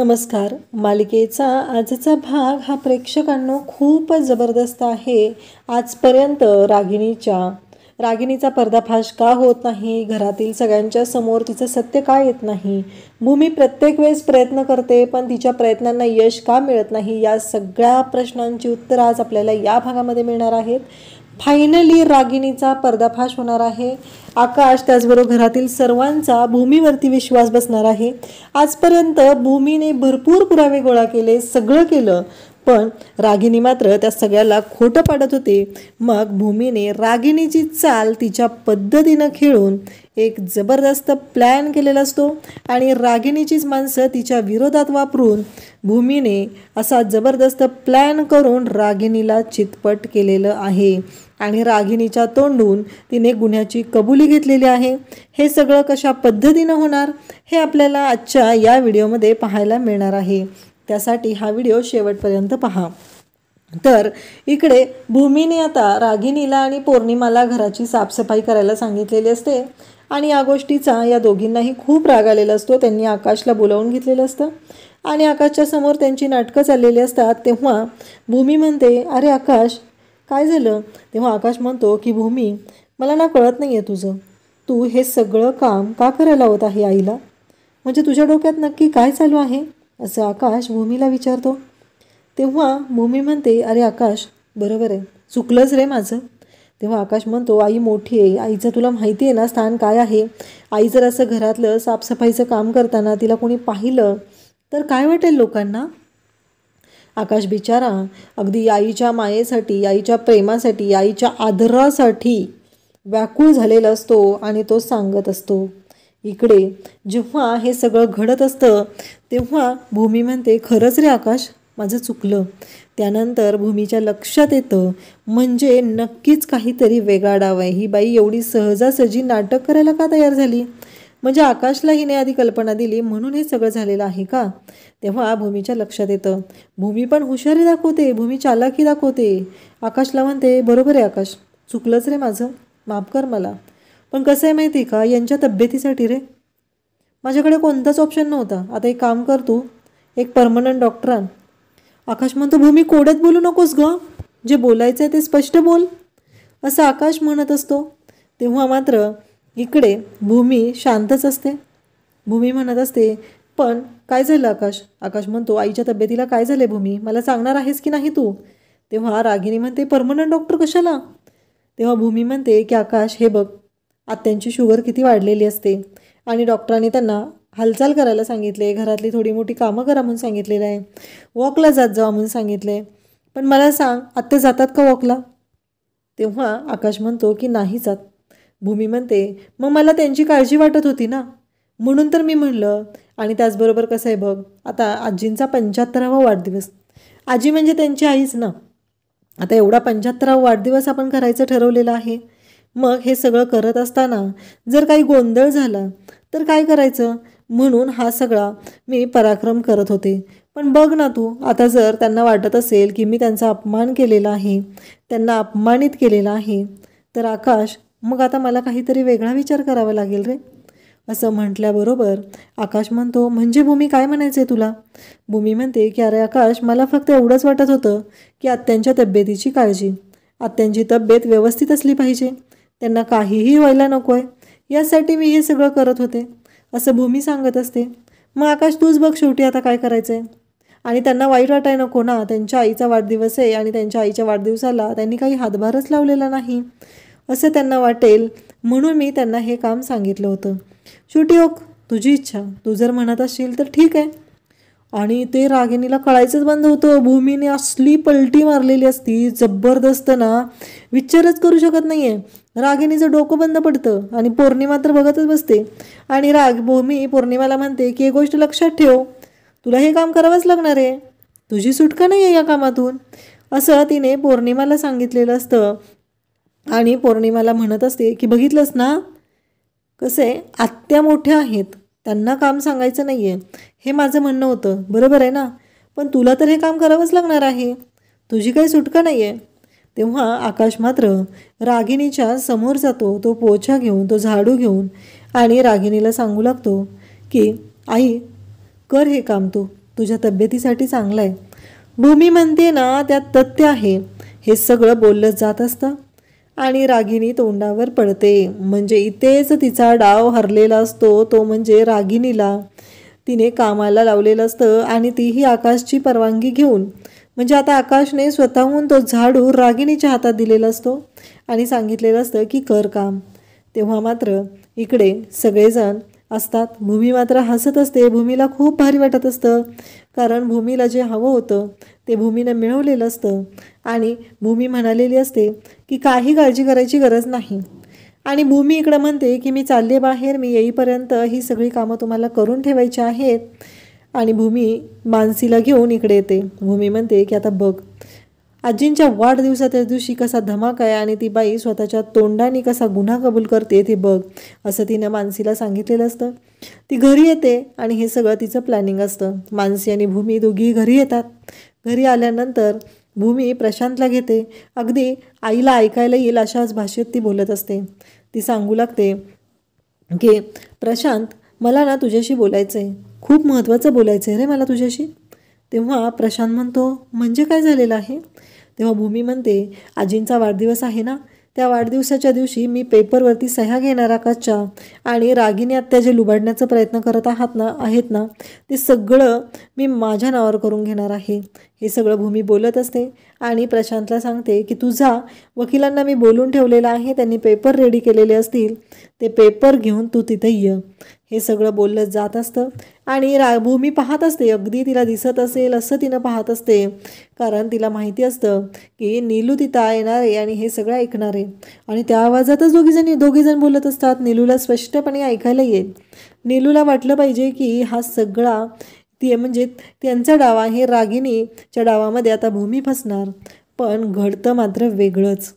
नमस्कार. मालिकेचा आजचा भाग हा प्रेक्षकांनो खूपच जबरदस्त आहे. आजपर्यंत रागिणीचा पर्दाफाश का होत नाही, घरातील सगळ्यांच्या समोर तिचं सत्य का येत नाही, भूमी प्रत्येक वेळेस प्रयत्न करते पण तिच्या प्रयत्नांना यश का मिळत नाही, या सगळ्या प्रश्नांची उत्तर आज आपल्याला या भागामध्ये मिळणार आहेत. फायनली रागिणीचा पर्दाफाश होणार आहे. आकाश त्याचबरोबर घरातील सर्वांचा भूमीवरती विश्वास बसणार आहे. आजपर्यंत भूमीने भरपूर पुरावे गोळा केले, सगळं केलं, पण रागिणी मात्र त्या सगळ्याला खोटं पाडत होते. मग भूमीने रागिणीची चाल तिच्या पद्धतीनं खेळून एक जबरदस्त प्लॅन केलेला असतो आणि रागिणीचीच माणसं तिच्या विरोधात वापरून भूमीने असा जबरदस्त प्लॅन करून रागिणीला चितपट केलेलं आहे आणि रागिणीच्या तोंडून तिने गुन्ह्याची कबुली घेतलेली आहे. हे सगळं कशा पद्धतीनं होणार हे आपल्याला आजच्या या व्हिडिओमध्ये पाहायला मिळणार आहे. त्यासाठी हा व्हिडिओ शेवटपर्यंत पहा. तर इकडे भूमीने आता रागिणीला आणि पौर्णिमाला घराची साफसफाई करायला सांगितलेली असते आणि या गोष्टीचा या दोघींनाही खूप राग आलेला असतो. त्यांनी आकाशला बोलावून घेतलेलं असतं आणि आकाशच्या समोर त्यांची नाटकं चाललेली असतात. तेव्हा भूमी म्हणते, अरे आकाश काय झालं? तेव्हा आकाश म्हणतो की भूमी, मला ना कळत नाही आहे तुझं, तू हे सगळं काम का करायला होत आहे आईला, म्हणजे तुझ्या डोक्यात नक्की काय चालू आहे असं आकाश भूमीला विचारतो. तेव्हा भूमी म्हणते, अरे आकाश बरोबर आहे, चुकलंच रे माझं. तेव्हा आकाश म्हणतो, आई मोठी आहे, आईचं तुला माहिती आहे ना स्थान काय आहे. आई जर असं घरातलं साफसफाईचं काम करताना तिला कोणी पाहिलं तर काय वाटेल लोकांना. आकाश बिचारा अगदी आईच्या मायेसाठी, आईच्या प्रेमासाठी, आईच्या आदरासाठी व्याकुळ झालेला असतो आणि तो सांगत असतो. इकडे जेव्हा हे सगळं घडत असतं तेव्हा भूमी म्हणते, खरंच रे आकाश माझं चुकलं. त्यानंतर भूमीच्या लक्षात येतं म्हणजे नक्कीच काहीतरी वेगळा डाव आहे. ही बाई एवढी सहजासहजी नाटक करायला का तयार झाली, म्हणजे आकाशला हिने आधी कल्पना दिली म्हणून हे सगळं झालेलं आहे का. तेव्हा भूमीच्या लक्षात येतं. भूमी पण हुशारी दाखवते, भूमी चालाकी दाखवते. आकाशला म्हणते, बरोबर आहे आकाश, चुकलंच रे माझं, माफ कर मला, पण कसं आहे माहिती का, यांच्या तब्येतीसाठी रे माझ्याकडे कोणताच ऑप्शन नव्हता. आता एक काम कर, तू एक परमनंट डॉक्टर आण. आकाश म्हणतो, भूमी कोड्यात बोलू नकोस गं, जे बोलायचं आहे ते स्पष्ट बोल असं आकाश म्हणत असतो. तेव्हा मात्र इकडे भूमी शांतच असते. भूमी म्हणत असते, पण काय झालं आकाश. आकाश म्हणतो, आईच्या तब्येतीला काय झाले भूमी, मला सांगणार आहेस की नाही तू. तेव्हा रागिणी म्हणते, परमनंट डॉक्टर कशाला. तेव्हा भूमी म्हणते की आकाश हे बघ, आत्यांची शुगर किती वाढलेली असते आणि डॉक्टरांनी त्यांना हालचाल करायला सांगितले, घरातली थोडी मोठी कामं करा म्हणून सांगितलेलं आहे, वॉकला जात जावा म्हणून सांगितले, पण मला सांग आत्या जातात का वॉकला. तेव्हा आकाश म्हणतो की नाही जात. भूमी म्हणते, मग मला त्यांची काळजी वाटत होती ना म्हणून तर मी म्हणलं. आणि त्याचबरोबर कसं आहे बघ, आता आजींचा 75वा वाढदिवस, आजी म्हणजे त्यांची आईच ना, आता एवढा 75वा वाढदिवस आपण करायचं ठरवलेलं आहे. मग हे सगळं करत असताना जर काही गोंधळ झाला तर काय करायचं, म्हणून हा सगळा मी पराक्रम करत होते. पण बघ ना तू, आता जर त्यांना वाटत असेल की मी त्यांचा अपमान केलेला आहे, त्यांना अपमानित केलेला आहे, तर आकाश मग आता मला काहीतरी वेगळा विचार करावा लागेल रे असं म्हटल्याबरोबर आकाश म्हणतो, म्हणजे भूमी काय म्हणायचं आहे तुला. भूमी म्हणते की अरे आकाश, मला फक्त एवढंच वाटत होतं की आत्यांच्या तब्येतीची काळजी, आत्यांची तब्येत व्यवस्थित असली पाहिजे, त्यांना काहीही व्हायला नको आहे, यासाठी मी हे सगळं करत होते असं भूमी सांगत असते. मग आकाश तूच बघ शेवटी आता काय करायचं आहे. आणि त्यांना वाईट वाटायला नको ना, त्यांच्या आईचा वाढदिवस आहे आणि त्यांच्या आईच्या वाढदिवसाला त्यांनी काही हातभारच लावलेला नाही असं त्यांना वाटेल म्हणून मी त्यांना हे काम सांगितलं होतं. शेवटी तुझी इच्छा, तू जर म्हणत असशील तर ठीक आहे. आणि ते रागिणीला कळायचंच बंद होतं. भूमीने असली पलटी मारलेली असती जबरदस्त ना, विचारच करू शकत नाही आहे. रागिणीचं डोकं बंद पडतं आणि पौर्णिमा तर बघतच बसते आणि भूमी पौर्णिमाला म्हणते की एक गोष्ट लक्षात ठेव, तुला हे काम करावंच लागणार आहे, तुझी सुटका नाही आहे या कामातून असं तिने पौर्णिमाला सांगितलेलं असतं. आणि पौर्णिमाला म्हणत असते की बघितलंस ना, कसं आहे, आत्या मोठ्या आहेत, त्यांना काम सांगायचं नाही आहे, हे माझं म्हणणं होतं, बरोबर आहे ना, पण तुला तर हे काम करावंच लागणार आहे, तुझी काही सुटका नाही आहे. तेव्हा आकाश मात्र रागिणीच्या समोर जातो, तो पोछा घेऊन, तो झाडू घेऊन आणि रागिणीला सांगू लागतो की आई कर हे काम, तू तुझ्या तब्येतीसाठी चांगलं आहे. भूमी म्हणते ना त्यात तथ्य आहे. हे सगळं बोललं जात असतं आणि रागिनी तोंडावर पडते. म्हणजे इथेच तिचा डाव हरलेला असतो, तो म्हणजे रागिनीला तिने कामाला लावलेलं असतं आणि तीही आकाशची परवानगी घेऊन. म्हणजे आता आकाशने स्वतःहून तो झाडू रागिनीच्या हातात दिलेला असतो आणि सांगितलेलं असतं की कर काम. तेव्हा मात्र इकडे सगळेजण असतात. भूमी मात्र हसत असते. भूमीला खूप भारी वाटत असतं, कारण भूमीला जे हवं होतं ते भूमीनं मिळवलेलं असतं आणि भूमी म्हणालेली असते की काही काळजी करायची गरज नाही. आणि भूमी इकडं म्हणते की मी चालले बाहेर, मी येईपर्यंत ही सगळी कामं तुम्हाला करून ठेवायची आहेत. आणि भूमी मानसीला घेऊन इकडे येते. भूमी म्हणते की आता बघ, आजींच्या वाढदिवसाच्या दिवशी कसा धमाका आहे आणि ती बाई स्वतःच्या तोंडाने कसा गुन्हा कबूल करते ते बघ, असं तिनं मानसीला सांगितलेलं असतं. ती घरी येते आणि हे सगळं तिचं प्लॅनिंग असतं. मानसी आणि भूमी दोघी घरी येतात. घरी आल्यानंतर भूमी प्रशांतला घेते. अगदी आईला ऐकायला येईल अशाच भाषेत ती बोलत असते. ती सांगू लागते की प्रशांत, मला ना तुझ्याशी बोलायचं आहे, खूप महत्त्वाचं बोलायचं आहे रे मला तुझ्याशी. तेव्हा प्रशांत म्हणतो म्हणजे काय झालेलं आहे. तेव्हा भूमी म्हणते आजींचा वाढदिवस आहे ना, त्या वाढदिवसाच्या दिवशी मी पेपरवरती सह्या घेणार आकाशच्या, आणि रागिनी आत्या जे लुबाडण्याचा प्रयत्न करत आहेत ना ते सगळं मी माझ्या नावावर करून घेणार आहे. हे सगळं भूमी बोलत असते आणि प्रशांतला सांगते की तुझा वकिलांना मी बोलून ठेवलेलं आहे, त्यांनी पेपर रेडी केलेले असतील, ते पेपर घेऊन तू तिथे ये. हे सगळं बोललं जात असतं आणि भूमी पाहत असते. अगदी तिला दिसत असेल असं तिनं पाहत असते, कारण तिला माहिती असतं की नीलू तिथं येणार आहे आणि हे सगळं ऐकणार आहे. आणि त्या आवाजातच दोघीजण बोलत असतात. नीलूला स्पष्टपणे ऐकायला येईल. नीलूला वाटलं पाहिजे की हा सगळा म्हणजे त्यांचा डाव आहे, रागिनीच्या डावामध्ये आता भूमी फसणार. पण घडतं मात्र वेगळंच.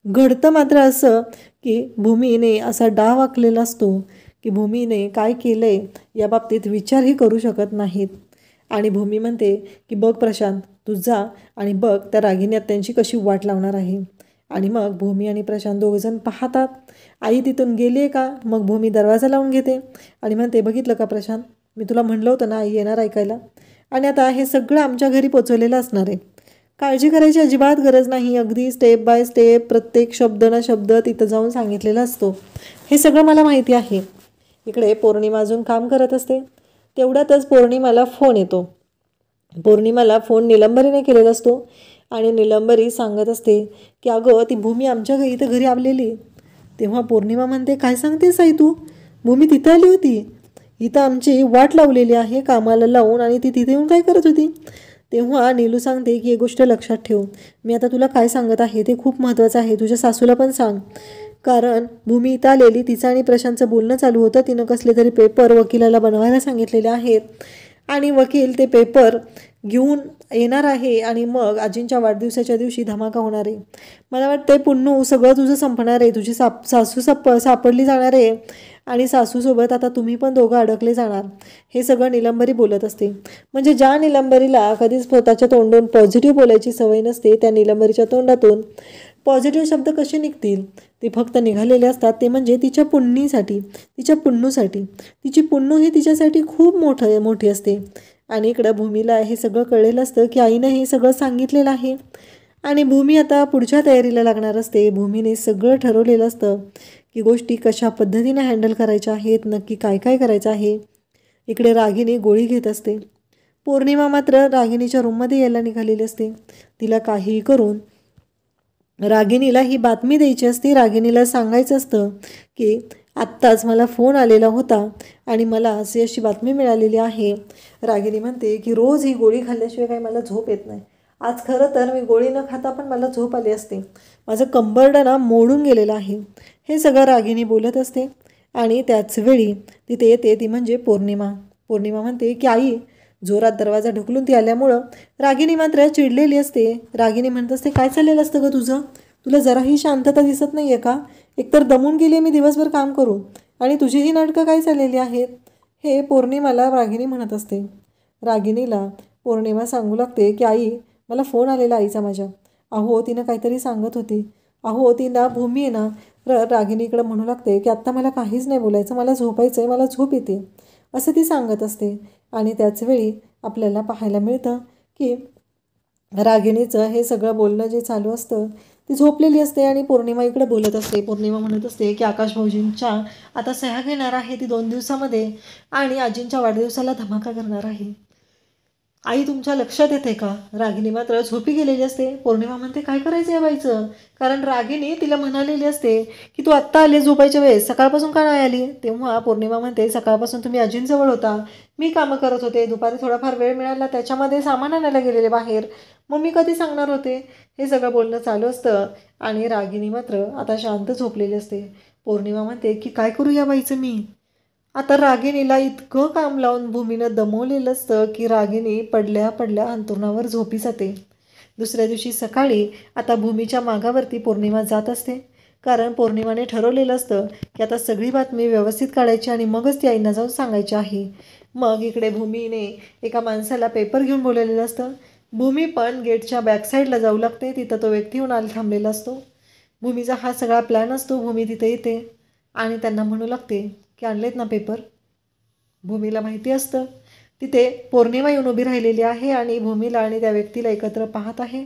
घडतं मात्र असं की भूमीने असा डाव आखलेला असतो की भूमीने काय केलं आहे या बाबतीत विचारही करू शकत नाहीत. आणि भूमी म्हणते की बघ प्रशांत, तू जा आणि बघ त्या रागिनी आत्यांची कशी वाट लावणार आहे. आणि मग भूमी आणि प्रशांत दोघंजण पाहतात आई तिथून गेली आहे का. मग भूमी दरवाजा लावून घेते आणि म्हणते बघितलं का प्रशांत, मी तुला म्हणलं होतं ना आई येणार ऐकायला, आणि आता हे सगळं आमच्या घरी पोचवलेलं असणार आहे. काळजी करायची अजिबात गरज नाही. अगदी स्टेप बाय स्टेप प्रत्येक शब्द ना शब्द तिथं जाऊन सांगितलेला असतो. हे सगळं मला माहिती आहे. इकडे पौर्णिमा अजून काम करत असते. तेवढ्यातच पौर्णिमाला फोन येतो. पौर्णिमाला फोन निलंबरीने केलेला असतो आणि निलंबरी सांगत असते की अगं ती भूमी आमच्या इथं घरी आलेली. तेव्हा पौर्णिमा म्हणते काय सांगतेस आई तू, भूमी तिथं आली होती, इथं आमची वाट लावलेली आहे कामाला लावून आणि ती तिथे येऊन काय करत होती. तेव्हा नीलू सांगते की एक गोष्ट लक्षात ठेव, मी आता तुला काय सांगत आहे ते खूप महत्त्वाचं आहे, तुझ्या सासूला पण सांग. कारण भूमी इथं आलेली, तिचं आणि प्रशांतचं बोलणं चालू होतं. तिनं कसले तरी पेपर वकिलाला बनवायला सांगितलेले आहेत आणि वकील ते पेपर घेऊन येणार आहे आणि मग आजींच्या वाढदिवसाच्या दिवशी धमाका होणार आहे. मला वाटते पुन्नू सगळं तुझं संपणार आहे, तुझी सासू सापडली जाणार आहे आणि सासूसोबत आता तुम्ही पण दोघं अडकले जाणार. हे सगळं निलंबरी बोलत असते. म्हणजे ज्या निलंबरीला कधीच स्वतःच्या तोंडून पॉझिटिव्ह बोलायची सवय नसते, त्या निलंबरीच्या तोंडातून पॉझिटिव्ह शब्द कसे निघतील, ते फक्त निघालेले असतात ते म्हणजे तिच्या पुन्नूसाठी. तिची पुन्नू ही तिच्यासाठी खूप मोठी असते. आणि इकडं भूमीला हे सगळं कळलेलं असतं की आईनं हे सगळं सांगितलेलं आहे आणि भूमी आता पुढच्या तयारीला लागणार असते. भूमीने सगळं ठरवलेलं असतं की गोष्टी कशा पद्धतीने हँडल करायच्या आहेत, नक्की काय काय करायचं आहे. इकडे रागिनी गोळी घेत असते. पौर्णिमा मात्र रागिनीच्या रूममध्ये यायला निघालेली असते. तिला काहीही करून रागिनीला ही बातमी द्यायची असते. रागिनीला सांगायचं असतं की आत्ताच मला फोन आलेला होता आणि मला अशी बातमी मिळालेली आहे. रागिनी म्हणते की रोज ही गोळी खाल्ल्याशिवाय काही मला झोप येत नाही. आज खरं तर मी गोळी न खाता पण मला झोप आली असते. माझं कंबरडं ना मोडून गेलेलं आहे. हे सगळं रागिनी बोलत असते आणि त्याच वेळी तिथे येते ती म्हणजे पौर्णिमा. पौर्णिमा म्हणते की आई, जोरात दरवाजा ढकलून ती आल्यामुळं रागिनी मात्र चिडलेली असते. रागिनी म्हणत असते काय चाललेलं असतं गं तुझं, तुला जराही शांतता दिसत नाही आहे का. एकतर दमून गेली मी दिवसभर काम करून आणि तुझी ही नाटकं काय चाललेली आहेत. हे पौर्णिमाला रागिनी म्हणत असते. रागिनीला पौर्णिमा सांगू लागते की आई, मला फोन आलेला आईचा माझ्या. अहो तिनं काहीतरी सांगत होती. अहो ती ना भूमी आहे ना. रागिनीकडं म्हणू लागते की आत्ता मला काहीच नाही बोलायचं, मला झोपायचं आहे, मला झोप येते, असं ती सांगत असते. आणि त्याच वेळी आपल्याला पाहायला मिळतं की रागिणीचं हे सगळं बोलणं जे चालू असतं ती झोपलेली असते आणि पौर्णिमा इकडे बोलत असते. पौर्णिमा म्हणत असते की आकाश भाऊजींच्या आता सह्या घेणार आहे ती 2 दिवसामध्ये आणि आजींच्या वाढदिवसाला धमाका करणार आहे. आई तुमच्या लक्षात येते का? रागिनी मात्र झोपी गेलेली असते. पौर्णिमा म्हणते काय करायचं या बाईचं? कारण रागिनी तिला म्हणालेली असते की तू आत्ता आली झोपायच्या वेळेस, सकाळपासून का नाही आली? तेव्हा पौर्णिमा म्हणते सकाळपासून तुम्ही आजींजवळ होता, मी कामं करत होते, दुपारी थोडाफार वेळ मिळाला त्याच्यामध्ये सामान आणायला गेलेले बाहेर, मग मी कधी सांगणार होते? हे सगळं बोलणं चालू असतं आणि रागिनी मात्र आता शांत झोपलेली असते. पौर्णिमा म्हणते की काय करू या बाईचं मी? आता रागिणीला इतकं काम लावून भूमीनं दमवलेलं असतं की रागिणी पडल्या पडल्या अंथरुणावर झोपी जाते. दुसऱ्या दिवशी सकाळी आता भूमीच्या मागावरती पौर्णिमा जात असते. कारण पौर्णिमाने ठरवलेलं असतं की आता सगळी बातमी व्यवस्थित काढायची आणि मगच ती आईंना जाऊन सांगायची आहे. मग इकडे भूमीने एका माणसाला पेपर घेऊन बोलवलेलं असतं. भूमी पण गेटच्या बॅकसाईडला जाऊ लागते. तिथं तो व्यक्ती येऊन थांबलेला असतो. भूमीचा हा सगळा प्लॅन असतो. भूमी तिथे येते आणि त्यांना म्हणू लागते की आणलेत ना पेपर? भूमीला माहिती असतं तिथे पौर्णिमा येऊन उभी राहिलेली आहे आणि भूमीला आणि त्या व्यक्तीला एकत्र पाहत आहे.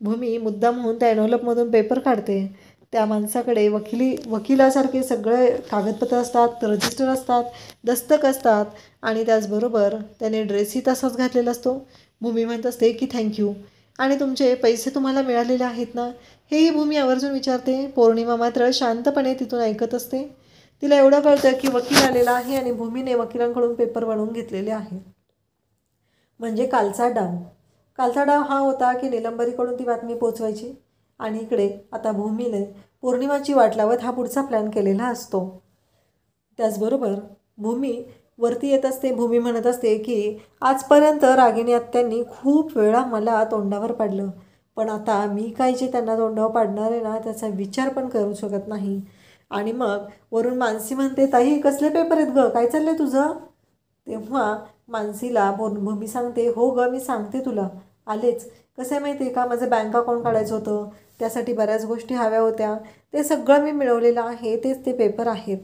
भूमी मुद्दाम होऊन त्या एनव्हलपमधून पेपर काढते. त्या माणसाकडे वकिलासारखे सगळे कागदपत्र असतात, रजिस्टर असतात, दस्तक असतात आणि त्याचबरोबर त्याने ड्रेसही तसाच घातलेला असतो. भूमी म्हणत असते की थँक्यू आणि तुमचे पैसे तुम्हाला मिळालेले आहेत ना, हेही भूमी आवर्जून विचारते. पौर्णिमा मात्र शांतपणे तिथून ऐकत असते. तिला एवढं कळतं की वकील आलेला आहे आणि भूमीने वकिलांकडून पेपर बनवून घेतलेले आहे. म्हणजे कालचा डाव हा होता की निलंबरीकडून ती बातमी पोचवायची आणि इकडे आता भूमीने पौर्णिमाची वाट लावत हा पुढचा प्लॅन केलेला असतो. त्याचबरोबर भूमी वरती येत असते. भूमी म्हणत असते की आजपर्यंत रागिणी आत्यांनी खूप वेळा मला तोंडावर पाडलं, पण आता मी काय जे त्यांना तोंडावर पाडणार आहे ना त्याचा विचार पण करू शकत नाही. आणि मग वरून मानसी म्हणते ताई कसले पेपर आहेत गं, काय चाललंय तुझं? तेव्हा मानसीला भूमी सांगते हो गं मी सांगते तुला आलेच. कसं आहे माहिती आहे का, माझं बँक अकाउंट काढायचं होतं, त्यासाठी बऱ्याच गोष्टी हव्या होत्या, ते सगळं मी मिळवलेलं आहे, तेच ते पेपर आहेत.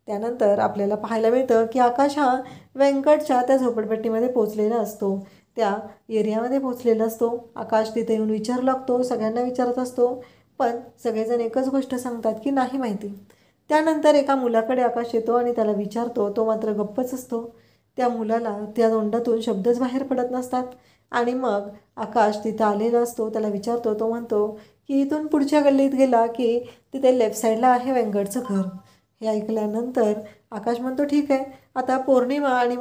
त्यानंतर आपल्याला पाहायला मिळतं की आकाश हा व्यंकटच्या त्या झोपडपट्टीमध्ये पोचलेला असतो, त्या एरियामध्ये पोचलेला असतो. आकाश तिथे येऊन विचारू लागतो, सगळ्यांना विचारत असतो, पण सगळेजण एकच गोष्ट सांगतात की नाही माहिती. त्यानंतर एका मुलाकडे आकाश येतो आणि त्याला विचारतो. तो मात्र गप्पच असतो. त्या मुलाला त्या तोंडातून शब्दच बाहेर पडत नसतात. आणि मग आकाश तिथं आलेला असतो, त्याला विचारतो. तो म्हणतो की इथून पुढच्या गल्लीत गेला की तिथे लेफ्ट साईडला आहे व्यंकटचं घर. हे ऐकल्यानंतर आकाश म्हणतो ठीक आहे. आता पौर्णिमा आणि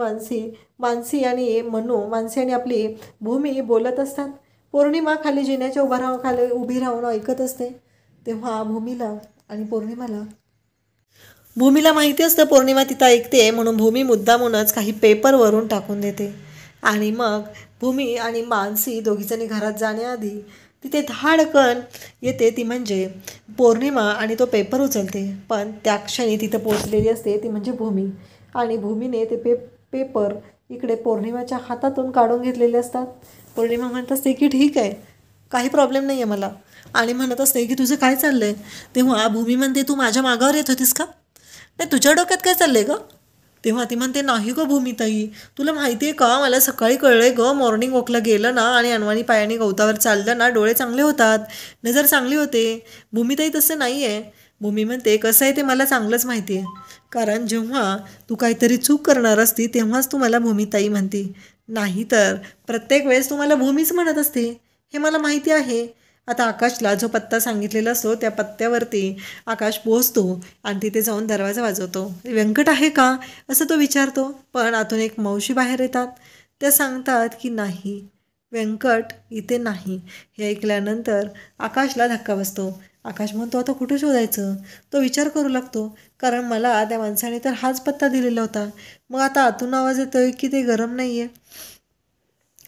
मानसी आणि आपली भूमी बोलत असतात. पौर्णिमा खाली जिन्याच्या उभी राहून ऐकत असते. तेव्हा भूमीला माहिती असतं पौर्णिमा तिथं ऐकते, म्हणून भूमी मुद्दामूनच काही पेपरवरून टाकून देते. आणि मग भूमी आणि मानसी दोघीजणी घरात जाण्याआधी तिथे धाडकन येते ती म्हणजे पौर्णिमा आणि तो पेपर उचलते. पण त्या क्षणी तिथं पोचलेली असते ती म्हणजे भूमी आणि भूमीने ते पेपर इकडे पौर्णिमाच्या हातातून काढून घेतलेले असतात. पौर्णिमा म्हणत असते की ठीक आहे, काही प्रॉब्लेम नाही आहे मला आणि म्हणत असते की तुझं काय चाललं आहे? तेव्हा भूमी म्हणते तू माझ्या मागावर येत होतीस का? नाही तुझ्या डोक्यात काय चाललं आहे गं? तेव्हा ती म्हणते नाही गं भूमिताई, तुला माहिती आहे का मला सकाळी कळलं आहे गं, मॉर्निंग वॉकला गेलं ना आणि अनवाणी पायाने गवतावर चाललं ना डोळे चांगले होतात, नजर चांगली होते. भूमिताई तसं नाही आहे. भूमी म्हणते कसं आहे ते मला चांगलंच माहिती आहे, कारण जेव्हा तू काहीतरी चूक करणार असती तेव्हाच तू मला भूमिताई म्हणते, नाही तर प्रत्येक वेळेस तू मला भूमीच म्हणत असते, हे मला माहिती आहे. आता आकाशला जो पत्ता सांगितलेला असतो त्या पत्त्यावरती आकाश पोहोचतो आणि तिथे जाऊन दरवाजा वाजवतो. व्यंकट आहे का असं तो विचारतो, पण आतून एक मावशी बाहेर येतात. त्या सांगतात की नाही, व्यंकट इथे नाही. हे ऐकल्यानंतर आकाशला धक्का बसतो. आकाश म्हणतो आता कुठं शोधायचं? तो विचार करू लागतो, कारण मला त्या माणसाने तर हाच पत्ता दिलेला होता. मग आता आतून आवाज येतोय की ते गरम नाही आहे.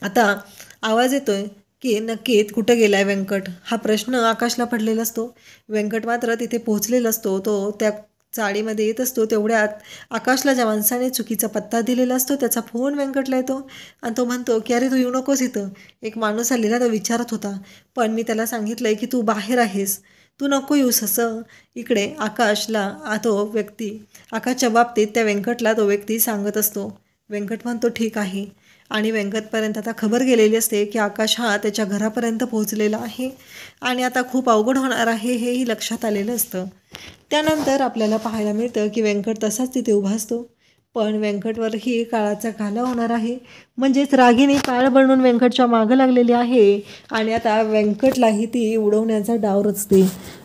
आता आवाज येतोय की नक्की कुठं गेला आहे व्यंकट, हा प्रश्न आकाशला पडलेला असतो. व्यंकट मात्र तिथे पोहोचलेला असतो. तो त्या चाळीमध्ये येत असतो. तेवढ्यात आकाशला ज्या माणसाने चुकीचा पत्ता दिलेला असतो त्याचा फोन व्यंकटला येतो आणि तो म्हणतो की अरे तू येऊ नकोस इथं, एक माणूस आलेला तो विचारत होता, पण मी त्याला सांगितलं आहे की तू बाहेर आहेस, तू नको येऊस असं इकडे आकाशच्या बाबतीत त्या व्यंकटला तो व्यक्ती सांगत असतो. व्यंकट म्हणतो ठीक आहे आणि व्यंकटपर्यंत आता खबर गेलेली असते की आकाश हा त्याच्या घरापर्यंत पोहोचलेला आहे आणि आता खूप अवघड होणार आहे हेही लक्षात आलेलं असतं. त्यानंतर आपल्याला पाहायला मिळतं की व्यंकट तसाच तिथे उभा असतो, पण व्यंकटवरही काळाचा घाला होणार आहे. म्हणजेच रागिनी काळ बनून व्यंकटच्या मागं लागलेली आहे आणि आता व्यंकटलाही ती उडवण्याचा डाव रचते.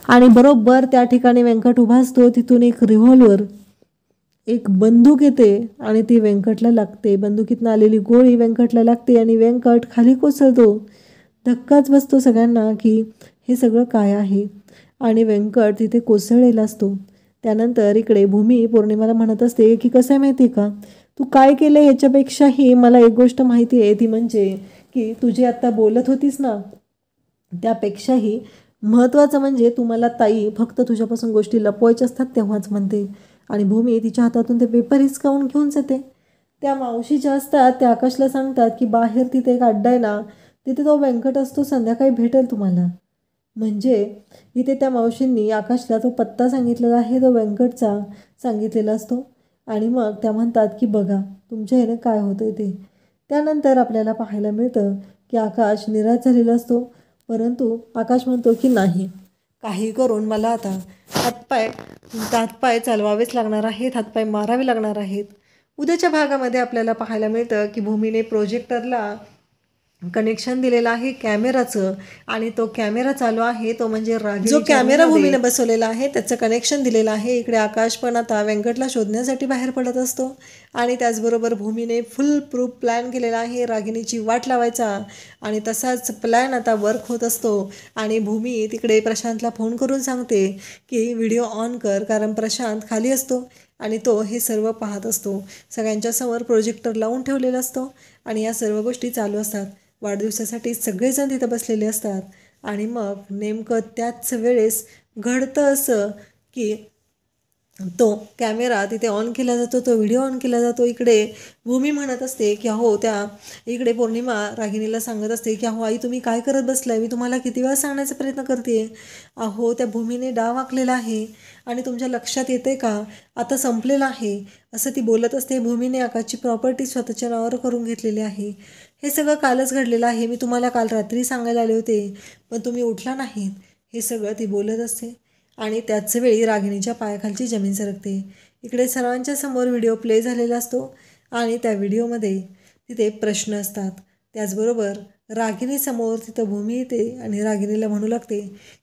आणि बरोबर त्या ठिकाणी व्यंकट उभा असतो, तिथून एक रिव्हॉल्वर, एक बंदूक येते आणि ती व्यंकटला लागते. बंदुकीतनं आलेली गोळी व्यंकटला लागते आणि व्यंकट खाली कोसळतो. धक्काच बसतो सगळ्यांना की हे सगळं काय आहे, आणि व्यंकट तिथे कोसळलेला असतो. त्यानंतर इकडे भूमी पौर्णिमाला म्हणत असते की कसं आहे माहिती आहे का, तू काय केलं याच्यापेक्षाही मला एक गोष्ट माहिती आहे, ती म्हणजे की तुझी आत्ता बोलत होतीस ना, त्यापेक्षाही महत्त्वाचं म्हणजे तू मला ताई फक्त तुझ्यापासून गोष्टी लपवायच्या असतात तेव्हाच म्हणते. आणि भूमी तिच्या हातातून ते पेपर हिसकावून घेऊन जाते. त्या मावशी ज्या असतात त्या आकाशला सांगतात की बाहेर तिथे एक अड्डा आहे ना, तिथे तो व्यंकट असतो, संध्याकाळी भेटेल तुम्हाला. म्हणजे इथे त्या मावशींनी आकाशला तो पत्ता सांगितलेला आहे, तो व्यंकटचा सांगितलेला असतो. आणि मग त्या म्हणतात की बघा तुमच्या ह्याने काय होतं आहे ते. त्यानंतर आपल्याला पाहायला मिळतं की आकाश निराश झालेला असतो, परंतु आकाश म्हणतो की नाही, काही करून मला आता हातपाय चालवावेच लागणार आहेत, हातपाय मारावे लागणार आहेत. उद्याच्या भागामध्ये आपल्याला पाहायला मिळतं की भूमीने प्रोजेक्टरला कनेक्शन दिलेलं आहे कॅमेराचं, आणि तो कॅमेरा चालू आहे तो म्हणजे जो कॅमेरा भूमीने बसवलेला आहे त्याचं कनेक्शन दिलेलं आहे. इकडे आकाश पण आता व्यंकटला शोधण्यासाठी बाहेर पडत असतो आणि त्याचबरोबर भूमीने फुल प्रूफ प्लॅन केलेला आहे रागिनीची वाट लावायचा, आणि तसाच प्लॅन आता वर्क होत असतो. आणि भूमी तिकडे प्रशांतला फोन करून सांगते की व्हिडिओ ऑन कर, कारण प्रशांत खाली असतो आणि तो हे सर्व पाहत असतो. सगळ्यांच्या समोर प्रोजेक्टर लावून ठेवलेला असतो आणि या सर्व गोष्टी चालू असतात. वाढदिवसासाठी सगळेजण तिथं बसलेले असतात आणि मग नेमकं त्याच वेळेस घडतं असं की तो कॅमेरा तिथे ऑन केला जातो, तो व्हिडिओ ऑन केला जातो. इकडे भूमी म्हणत असते की अहो, त्या इकडे पौर्णिमा रागिनीला सांगत असते की अहो आई तुम्ही काय करत बसलाय, मी तुम्हाला किती वेळा सांगण्याचा प्रयत्न करते. अहो त्या भूमीने डाव आखलेला आहे आणि तुमच्या लक्षात येते का, आता संपलेलं आहे असं ती बोलत असते. भूमीने आकाशची प्रॉपर्टी स्वतःच्या नावावर करून घेतलेली आहे. हे सगळं कालच घडलेलं आहे, मी तुम्हाला काल रात्री सांगायला आले होते पण तुम्ही उठला नाहीत, हे सगळं ती बोलत असते. आणि त्याच वेळी रागिणीच्या पायाखालची जमीन सरकते. इकडे सर्वांच्या समोर व्हिडिओ प्ले झालेला असतो आणि त्या व्हिडिओमध्ये तिथे प्रश्न असतात. त्याचबरोबर रागिणीसमोर तिथं भूमी येते आणि रागिणीला म्हणू लागते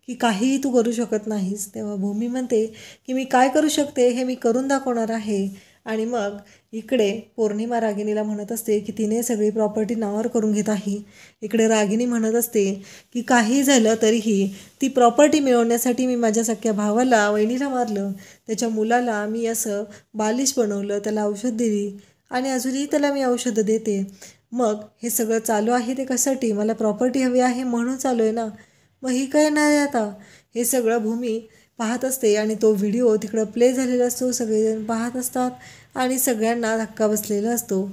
की काहीही तू करू शकत नाहीस. तेव्हा भूमी म्हणते की मी काय करू शकते हे मी करून दाखवणार आहे. आणि मग इकडे पौर्णिमा रागिणीला म्हणत असते की तिने सगळी प्रॉपर्टी नावावर करून घेत आहे. इकडे रागिणी म्हणत असते की काही झालं तरीही ती प्रॉपर्टी मिळवण्यासाठी मी माझ्या सख्या भावाला, वहिनीला मारलं, त्याच्या मुलाला मी असं बालिश बनवलं, त्याला औषध दिली आणि अजूनही त्याला मी औषधं देते. मग हे सगळं चालू आहे ते कशासाठी, मला प्रॉपर्टी हवी आहे म्हणून चालू आहे ना, मग ही काय नाही आता. हे सगळं भूमी पाहत असते आणि तो व्हिडिओ तिकडं प्ले झालेला असतो, सगळेजण पाहत असतात आणि सगळ्यांना धक्का बसलेला असतो.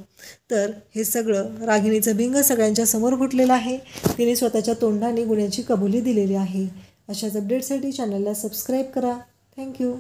तर हे सगळं रागिणीचं भिंग सगळ्यांच्या समोर फुटलेलं आहे. तिने स्वतःच्या तोंडाने गुन्ह्याची कबुली दिलेली आहे. अशाच अपडेटसाठी चॅनलला सबस्क्राईब करा. थँक्यू.